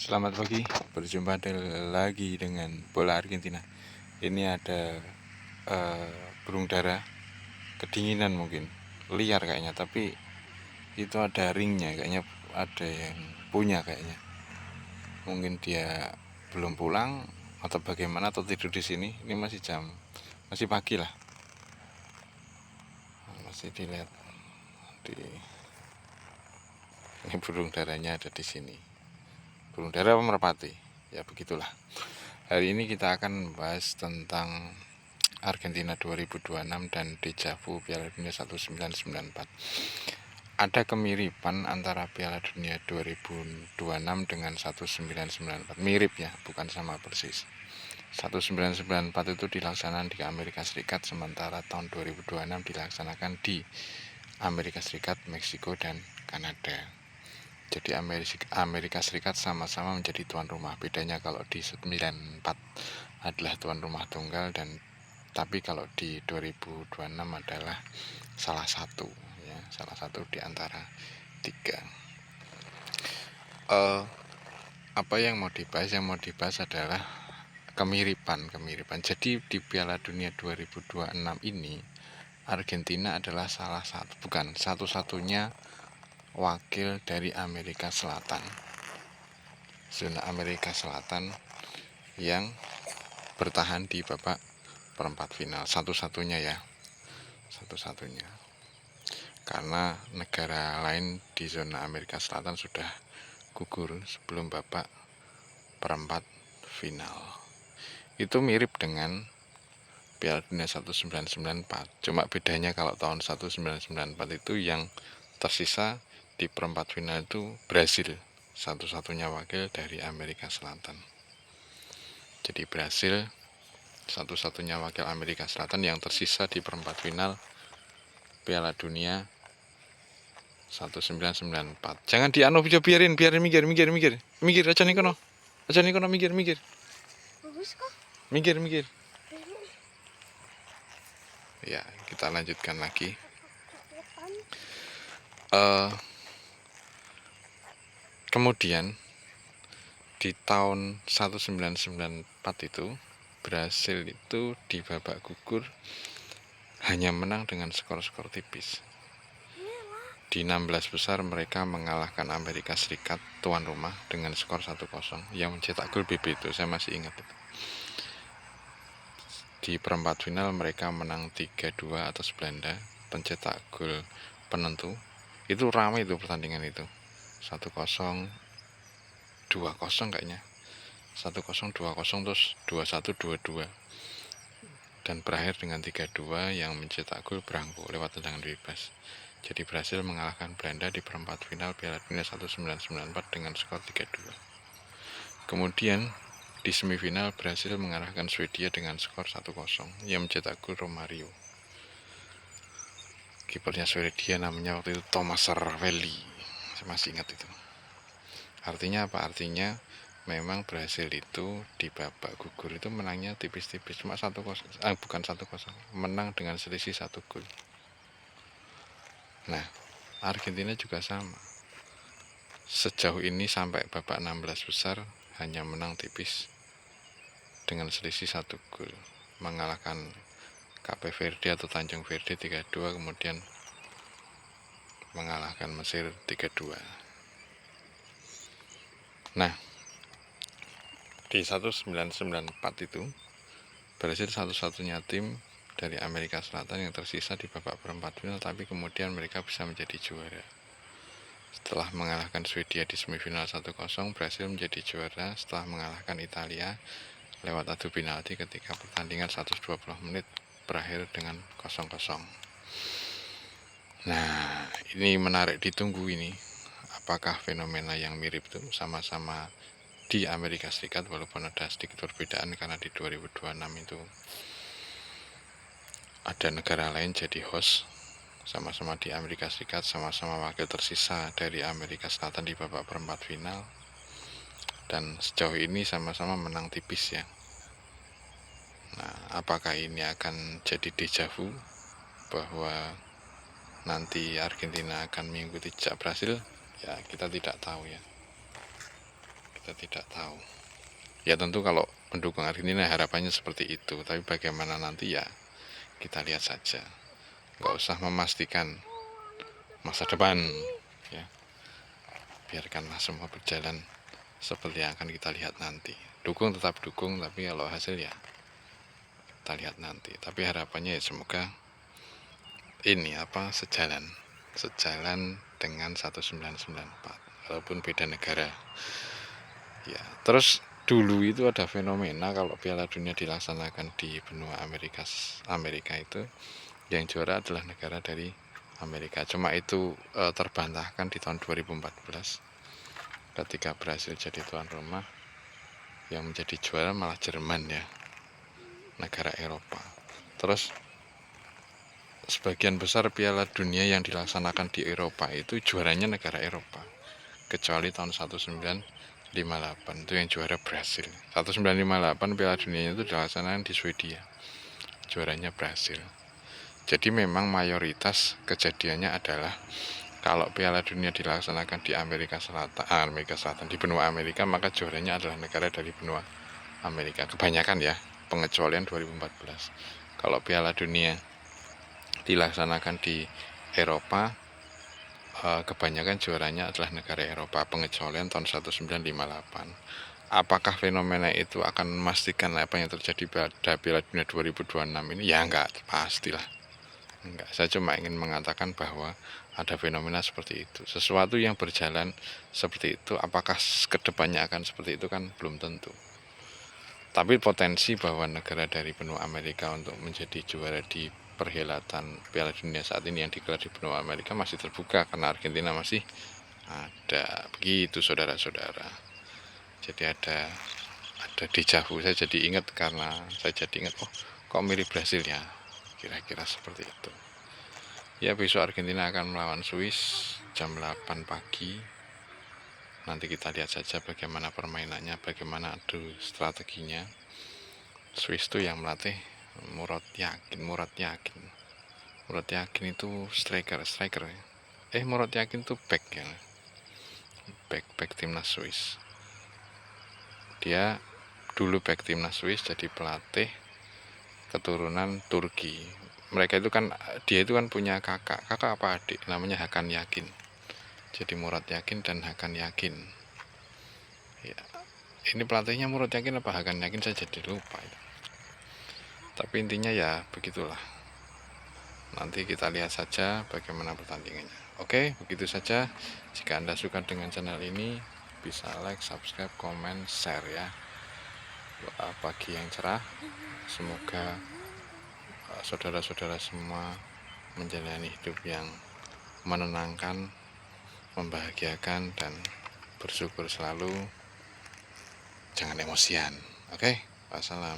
Selamat pagi, berjumpa lagi dengan bola Argentina. Ini ada burung dara, kedinginan mungkin, liar kayaknya, tapi itu ada ringnya, kayaknya ada yang punya kayaknya. Mungkin dia belum pulang atau bagaimana, atau tidur di sini. Ini masih pagi lah, masih dilihat di ini burung daranya ada di sini. Burung dara apa merpati? Ya begitulah. Hari ini kita akan membahas tentang Argentina 2026 dan dejavu Piala Dunia 1994. Ada kemiripan antara Piala Dunia 2026 dengan 1994. Mirip ya, bukan sama persis. 1994 itu dilaksanakan di Amerika Serikat, sementara tahun 2026 dilaksanakan di Amerika Serikat, Meksiko, dan Kanada. Jadi Amerika Serikat sama-sama menjadi tuan rumah. Bedanya kalau di 94 adalah tuan rumah tunggal, dan tapi kalau di 2026 adalah salah satu di antara tiga. Apa yang mau dibahas? Yang mau dibahas adalah kemiripan. Jadi di Piala Dunia 2026 ini Argentina adalah bukan satu-satunya wakil dari Amerika Selatan, zona Amerika Selatan, yang bertahan di babak perempat final. Satu-satunya, karena negara lain di zona Amerika Selatan sudah gugur sebelum babak perempat final. Itu mirip dengan Piala Dunia 1994. Cuma bedanya kalau tahun 1994 itu yang tersisa di perempat final itu Brasil, satu-satunya wakil dari Amerika Selatan. Jadi Brasil satu-satunya wakil Amerika Selatan yang tersisa di perempat final Piala Dunia 1994. Jangan biarin mikir aja nih kono. Mikir. Ya, kita lanjutkan lagi. Kemudian di tahun 1994 itu Brasil itu di babak gugur hanya menang dengan skor-skor tipis. Di 16 besar mereka mengalahkan Amerika Serikat tuan rumah dengan skor 1-0. Yang mencetak gol BB itu, saya masih ingat itu. Di perempat final mereka menang 3-2 atas Belanda, pencetak gol penentu. Itu ramai itu pertandingan itu. 1-0, 2-0 kayaknya. 1-0, 2-0, terus 2-1, 2-2. Dan berakhir dengan 3-2 yang mencetak gol Branco lewat tendangan bebas. Jadi Brasil mengalahkan Belanda di perempat final Piala Dunia 1994 dengan skor 3-2. Kemudian di semifinal Brasil mengalahkan Swedia dengan skor 1-0 yang mencetak gol Romario. Kipernya Swedia namanya waktu itu Thomas Ravelli. Saya masih ingat itu. Artinya apa? Artinya memang Brasil itu di babak gugur itu menangnya tipis-tipis, cuma 1-0, bukan 1-0, menang dengan selisih 1 gol. Nah, Argentina juga sama. Sejauh ini sampai babak 16 besar hanya menang tipis dengan selisih 1 gol, mengalahkan Cape Verde atau Tanjung Verde 3-2, kemudian mengalahkan Mesir 3-2. Nah, di 1994 itu Brasil satu-satunya tim dari Amerika Selatan yang tersisa di babak perempat final, tapi kemudian mereka bisa menjadi juara. Setelah mengalahkan Swedia di semifinal 1-0, Brasil menjadi juara setelah mengalahkan Italia lewat adu penalti ketika pertandingan 120 menit berakhir dengan 0-0. Nah, ini menarik ditunggu ini. Apakah fenomena yang mirip itu sama-sama di Amerika Serikat, walaupun ada sedikit perbedaan karena di 2026 itu ada negara lain jadi host, sama-sama di Amerika Serikat, sama-sama wakil tersisa dari Amerika Selatan di babak perempat final, dan sejauh ini sama-sama menang tipis ya. Nah, apakah ini akan jadi dejavu bahwa nanti Argentina akan mengikuti jejak Brasil? Ya, kita tidak tahu ya. kita tidak tahu. Ya tentu kalau pendukung Argentina harapannya seperti itu, tapi bagaimana nanti ya kita lihat saja. Nggak usah memastikan masa depan, ya. Biarkanlah semua berjalan seperti yang akan kita lihat nanti. Dukung tetap dukung, tapi kalau hasil ya kita lihat nanti. Tapi harapannya ya semoga ini sejalan dengan 1994 walaupun beda negara. Ya, terus dulu itu ada fenomena kalau Piala Dunia dilaksanakan di benua Amerika itu yang juara adalah negara dari Amerika. Cuma itu terbantahkan di tahun 2014 ketika Brasil jadi tuan rumah, yang menjadi juara malah Jerman, ya, negara Eropa. Terus sebagian besar Piala Dunia yang dilaksanakan di Eropa itu juaranya negara Eropa, kecuali tahun 1958 itu yang juara Brasil. 1958 Piala Dunia itu dilaksanakan di Swedia, juaranya Brasil. Jadi memang mayoritas kejadiannya adalah kalau Piala Dunia dilaksanakan di Amerika Selatan, di benua Amerika, maka juaranya adalah negara dari benua Amerika. Kebanyakan, ya, pengecualian 2014. Kalau Piala Dunia dilaksanakan di Eropa, kebanyakan juaranya adalah negara Eropa, pengecualian tahun 1958. Apakah fenomena itu akan memastikan apa yang terjadi pada Piala Dunia 2026 ini? Ya enggak, pastilah enggak. Saya cuma ingin mengatakan bahwa ada fenomena seperti itu. Sesuatu yang berjalan seperti itu, apakah kedepannya akan seperti itu kan belum tentu. Tapi potensi bahwa negara dari benua Amerika untuk menjadi juara di perhelatan Piala Dunia saat ini yang digelar di benua Amerika masih terbuka karena Argentina masih ada. Begitu saudara-saudara. Jadi ada deja vu. Saya jadi ingat oh kok mirip Brasil, ya, kira-kira seperti itu. Ya, besok Argentina akan melawan Swiss jam 8 pagi. Nanti kita lihat saja bagaimana permainannya, bagaimana adu strateginya. Swiss itu yang melatih Murad Yakin itu striker. Murad Yakin itu back, ya, back timnas Swiss. Dia dulu back timnas Swiss, jadi pelatih keturunan Turki. Dia itu kan punya kakak apa adik, namanya Hakan Yakin. Jadi Murad Yakin dan Hakan Yakin. Ya, ini pelatihnya Murad Yakin apa Hakan Yakin, saya jadi lupa. Tapi intinya ya begitulah. Nanti kita lihat saja bagaimana pertandingannya. Oke, begitu saja. Jika Anda suka dengan channel ini, bisa like, subscribe, komen, share, ya. Doa pagi yang cerah. Semoga saudara-saudara semua menjalani hidup yang menenangkan, membahagiakan, dan bersyukur selalu. Jangan emosian. Oke, wassalam.